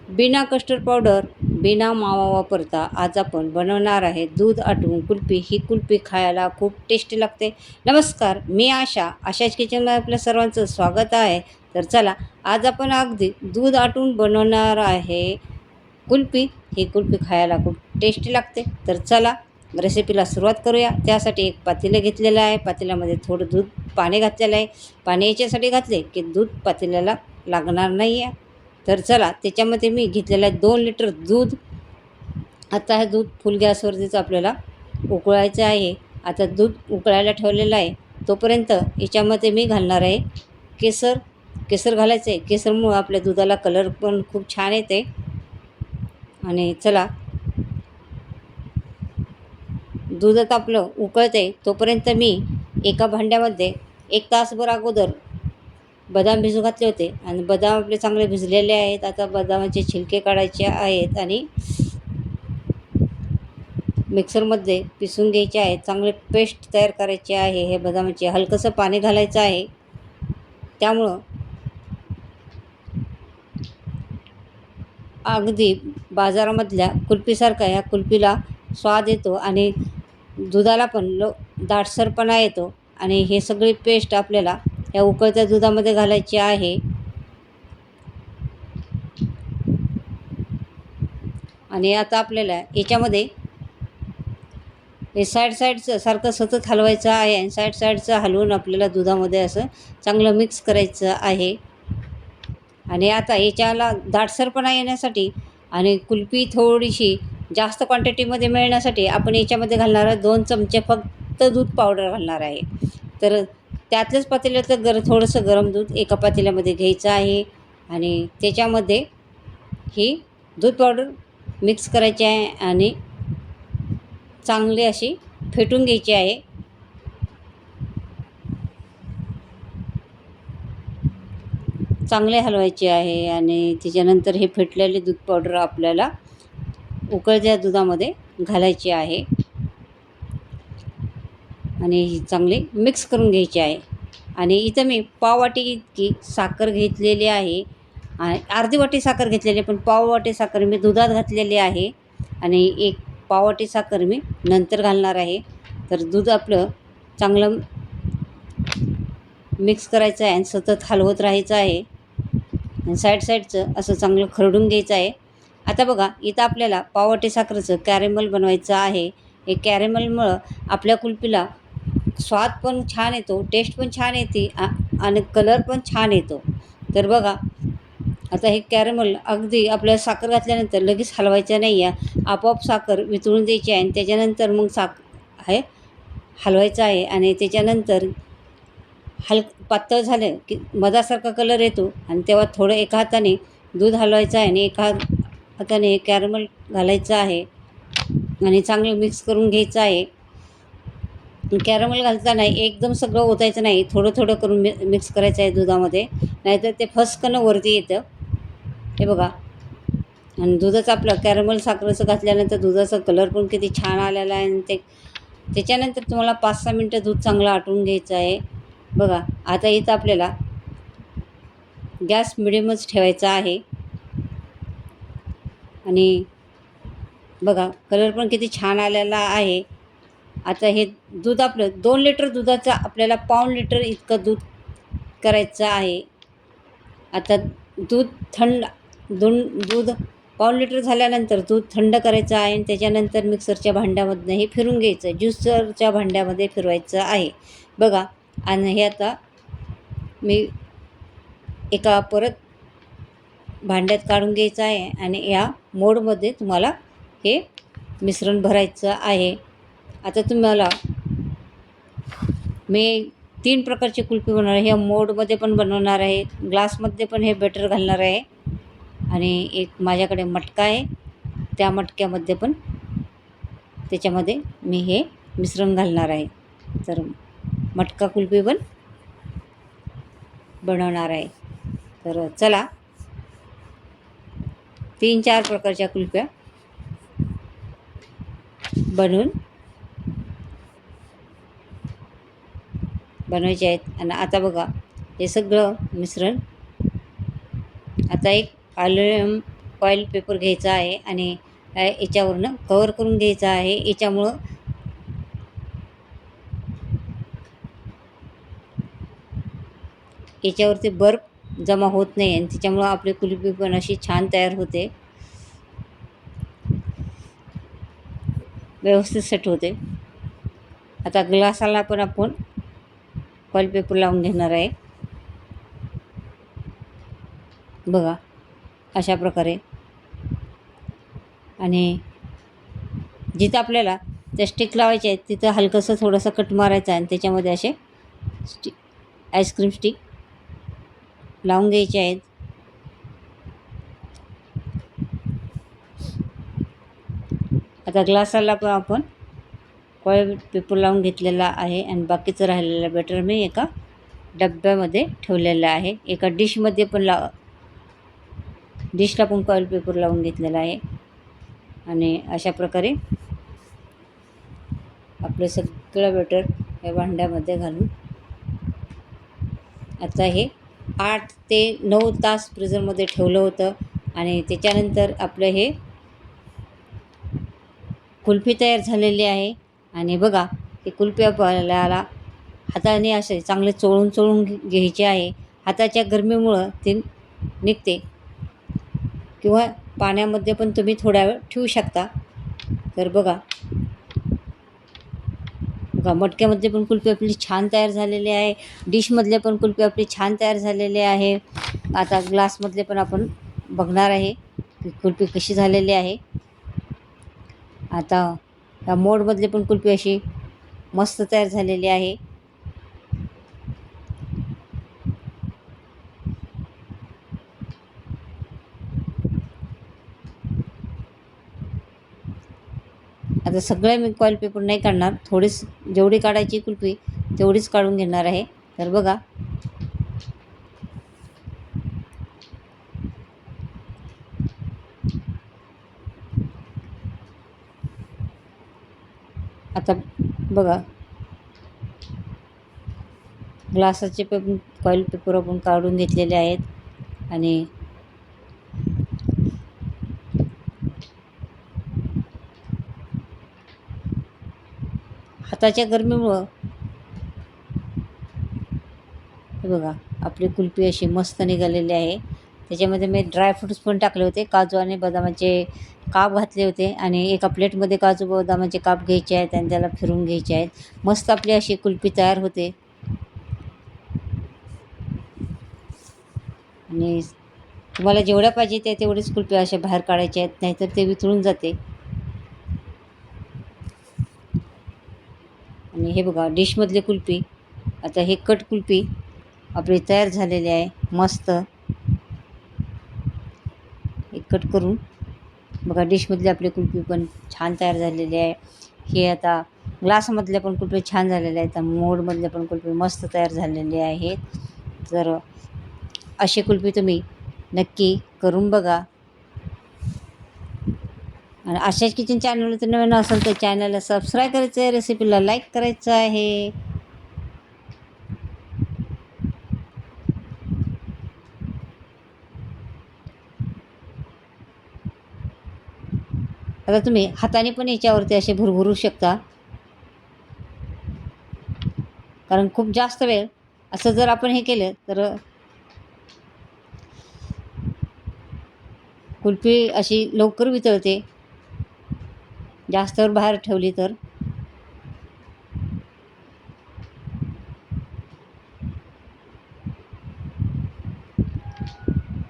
बिना custard powder, बिना मावा वापरता आज आपण बनवणार आहे दूध आटवून कुल्फी. ही कुल्फी खायला खूप टेस्टी लागते. नमस्कार, मी आशाच किचनमध्ये आपल्या सर्वांचं स्वागत आहे. तर चला, आज आपण अगदी दूध आटवून बनवणार आहे कुल्फी. ही कुल्फी खायला खूप टेस्टी लागते. तर चला रेसिपीला सुरुवात करूया. त्यासाठी एक पातेलं घेतलेलं आहे. पातेल्यामध्ये थोडं दूध पाणी घातलेलं आहे. पाणी याच्यासाठी घातले की दूध पातेल्याला लागणार नाही आहे. तर चला, त्याच्यामध्ये मी घेतलेलं आहे 2 लिटर दूध. आता हे दूध फुल गॅसवरतीच आपल्याला उकळायचं आहे. आता दूध उकळायला ठेवलेलं आहे. तोपर्यंत याच्यामध्ये मी घालणार आहे केसर. केसर घालायचं आहे. केसरमुळं आपल्या दुधाला कलर पण खूप छान येते. आणि चला, दूध आता आपलं उकळतं आहे तोपर्यंत मी एका भांड्यामध्ये 1 तासभर अगोदर बदाम भिजू घातले होते आणि बदाम आपले चांगले भिजलेले आहेत. आता बदामाचे छिलके काढायचे आहेत आणि मिक्सरमध्ये पिसून घ्यायचे आहेत. चांगले पेस्ट तयार करायचे आहे. हे बदामाचे हलकंसं पाणी घालायचं आहे. त्यामुळं अगदी बाजारामधल्या कुल्फीसारखा ह्या कुल्फीला स्वाद येतो आणि दुधाला पण दाटसरपणा येतो. आणि हे सगळी पेस्ट आपल्याला या उकळत्या दुधामध्ये घालायची आहे. आणि आता आपल्याला याच्यामध्ये हे साईडचं सारखं सतत हलवायचं आहे आणि साईडचं हलवून आपल्याला दुधामध्ये असं चांगलं मिक्स करायचं आहे. आणि आता याच्याला दाटसरपणा येण्यासाठी आणि कुल्फी थोडीशी जास्त क्वांटिटीमध्ये मिळण्यासाठी आपण याच्यामध्ये घालणार आहे 2 चमचे फक्त दूध पावडर घालणार आहे. तर त्यातलंच पातेल्याचं थोडंसं गरम दूध एका पातेल्यामध्ये घ्यायचं आहे आणि त्याच्यामध्ये ही दूध पावडर मिक्स करायची आहे आणि चांगली अशी फेटून घ्यायची आहे. चांगले हलवायचे आहे आणि त्याच्यानंतर हे फेटलेले दूध पावडर आपल्याला उकळत्या दुधामध्ये घालायची आहे आणि ही चांगली मिक्स करून घ्यायची आहे. आणि इथं मी पाववाटी इतकी साखर घेतलेली आहे. अर्धी वाटी साखर घेतलेली आहे, पण पाववाटी साखर मी दुधात घातलेली आहे आणि 1 पाववाटी साखर मी नंतर घालणार आहे. तर दूध आपलं चांगलं मिक्स करायचं आहे आणि सतत हलवत राहायचं आहे आणि साईडचं असं चांगलं खरडून घ्यायचं आहे. आता बघा, इथं आपल्याला पाववाटी साखरेचं कॅरेमल बनवायचं आहे. हे कॅरेमलमुळं आपल्या कुल्फीला स्वाद पण छान येतो, टेस्ट पण छान येते आणि कलर पण छान येतो. तर बघा, आता हे कॅरेमल अगदी आपल्याला साखर घातल्यानंतर लगेच हलवायचं नाही आहे. आपोआप साखर वितळून द्यायची आहे आणि त्याच्यानंतर मग हे हलवायचं आहे. आणि त्याच्यानंतर पातळ झालं की मधासारखा कलर येतो आणि तेव्हा थोडं एका हाताने दूध हलवायचं आहे आणि एका हाताने कॅरेमल घालायचं आहे आणि चांगलं मिक्स करून घ्यायचं आहे. कॅरेमल घालताना एकदम सगळं ओतायचं नाही, थोडं थोडं करून मिक्स करायचं आहे दुधामध्ये, नाहीतर ते फसकणं वरती येतं. हे बघा, आणि दुधाचं आपलं कॅरेमल साखरेचं घातल्यानंतर दुधाचा कलर पण किती छान आलेला आहे. आणि त्याच्यानंतर तुम्हाला 5-6 मिनटं दूध चांगलं आटवून घ्यायचं आहे. बघा, आता इथं आपल्याला गॅस मिडियमच ठेवायचा आहे. आणि बघा, कलर पण किती छान आलेला आहे. आता हे दूध आपलं 2 लिटर दुधाचं आपल्याला पाऊण लिटर इतकं दूध करायचं आहे. आता दूध पाऊण लिटर झाल्यानंतर दूध थंड करायचं आहे आणि त्याच्यानंतर मिक्सरच्या भांड्यामधनं हे फिरून घ्यायचं आहे. ज्युसरच्या भांड्यामध्ये फिरवायचं आहे. बघा, आणि हे आता मी एका परत भांड्यात काढून घ्यायचं आहे आणि या मोडमध्ये तुम्हाला हे मिश्रण भरायचं आहे. आता तुम्हाला मी 3 प्रकारची कुल्फी बनवणार आहे. ह्या मोडमध्ये पण बनवणार आहे, ग्लासमध्ये पण हे बेटर घालणार आहे आणि एक माझ्याकडे मटका आहे, त्या मटक्यामध्ये पण त्याच्यामध्ये मी हे मिश्रण घालणार आहे. तर मटका कुल्फी पण बनवणार आहे. तर चला, 3-4 प्रकारच्या कुल्फ्या बनवायचे आहेत. आणि आता बघा, हे सगळं मिश्रण आता एक अल्युमिनियम फॉईल पेपर घ्यायचा आहे आणि याच्यावरनं कवर करून घ्यायचं आहे. याच्यामुळं याच्यावरती बर्फ जमा होत नाही आणि त्याच्यामुळं आपली कुल्फी पण अशी छान तयार होते, व्यवस्थित सेट होते. आता ग्लासाला पण आपण फॉईल पेपर लावून घेणार आहे. बघा अशा प्रकारे. आणि जिथं आपल्याला त्या स्टिक लावायचे आहेत तिथं हलकंसं थोडंसं कट मारायचं आहे आणि त्याच्यामध्ये असे आईस्क्रीम स्टिक लावून घ्यायचे आहेत. आता ग्लासाला पण आपण फॉईल पेपर लावून घेतलेला आहे आणि बाकीचं राहिलेलं बॅटर मी एका डब्यामध्ये ठेवलेलं आहे. एका डिशमध्ये पण डिशला पण फॉईल पेपर लावून घेतलेला आहे. आणि अशा प्रकारे आपलं सगळं बॅटर या भांड्यामध्ये घालून आता हे 8 ते 9 तास फ्रीझरमध्ये ठेवलं होतं आणि त्याच्यानंतर आपलं हे कुल्फी तयार झालेली आहे. आणि बघा ही कुल्फी आपल्याला हाताने असे चांगले चोळून घ्यायचे आहे. हाताच्या गरमीमुळं ते निघते, किंवा पाण्यामध्ये पण तुम्ही थोडा वेळ ठेवू शकता. तर बघा मटक्यामध्ये पण कुल्फी आपली छान तयार झालेली आहे. डिशमधले पण कुल्फी आपली छान तयार झालेली आहे. आता ग्लासमधले पण आपण बघणार आहे की कुल्फी कशी झालेली आहे. आता या मोडमधली पण कुल्फी अशी मस्त तयार झालेली आहे. आता सगळ्या मी फॉईल पेपर नाही काढणार, थोडीच जेवढी काढायची कुल्फी तेवढीच काढून घेणार आहे. तर बघा आता बघा ग्लासाचे पण फॉईल पेपर आपण काढून घेतलेले आहेत. आणि हाताच्या गरमीमुळं हे बघा आपली कुल्फी अशी मस्त निघालेली आहे. त्याच्यामध्ये मी ड्रायफ्रूट्स पण टाकले होते, काजू आणि बदामाचे काप घातले होते. आणि एका प्लेटमध्ये काजू बदामाचे काप घ्यायचे आहेत आणि त्याला फिरून घ्यायचे आहेत. मस्त आपली अशी कुल्फी तयार होते. आणि तुम्हाला जेवढ्या पाहिजे त्या तेवढीच कुल्फी अशा बाहेर काढायच्या आहेत, नाहीतर ते वितळून जाते. आणि हे बघा डिशमधली कुल्फी, आता हे कट कुल्फी आपली तयार झालेली आहे. मस्त हे कट करून बघा डिशमधली आपली कुल्फी पण छान तयार झालेली आहे. हे आता ग्लासमधल्या पण कुल्फी छान झालेल्या आहेत. मोडमधल्या पण कुल्फी मस्त तयार झालेली आहेत. तर अशी कुल्फी तुम्ही नक्की करून बघा. आणि अशाच किचन चॅनलवर तर नवीन असेल तर चॅनलला सबस्क्राईब करायचं आहे, रेसिपीला लाईक करायचं आहे. आता तुम्ही हाताने पण याच्यावरती असे भुरभुरू शकता, कारण खूप जास्त वेळ असं जर आपण हे केलं तर कुल्फी अशी लवकर वितळते, जास्त वेळ बाहेर ठेवली तर.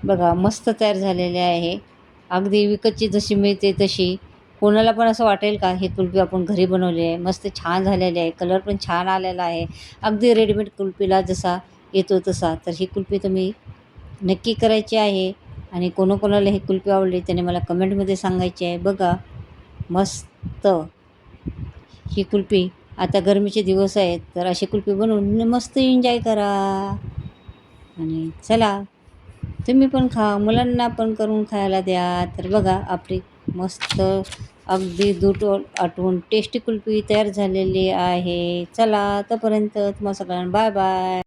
बघा मस्त तयार झालेले आहे. अगदी विकतची जशी मिळते तशी. कोणाला पण असं वाटेल का ही कुल्फी आपण घरी बनवली आहे, मस्त छान झालेली आहे, कलर पण छान आलेला आहे, अगदी रेडीमेड कुल्फीला जसा येतो तसा. तर ही कुल्फी तुम्ही नक्की करायची आहे. आणि कोणाकोणाला ही कुल्फी आवडली त्याने मला कमेंटमध्ये सांगायची आहे. बघा मस्त ही कुल्फी, आता गरमीचे दिवस आहेत तर अशी कुल्फी बनवून मस्त एन्जॉय करा. आणि चला तुम्ही पण खा, मुलांना पण करून खायला द्या. तर बघा आपली मस्त अगदी दूध आटवून टेस्टी कुल्फी तयार झालेली आहे. चला तोपर्यंत तुम्हाला सगळ्यांना बाय बाय.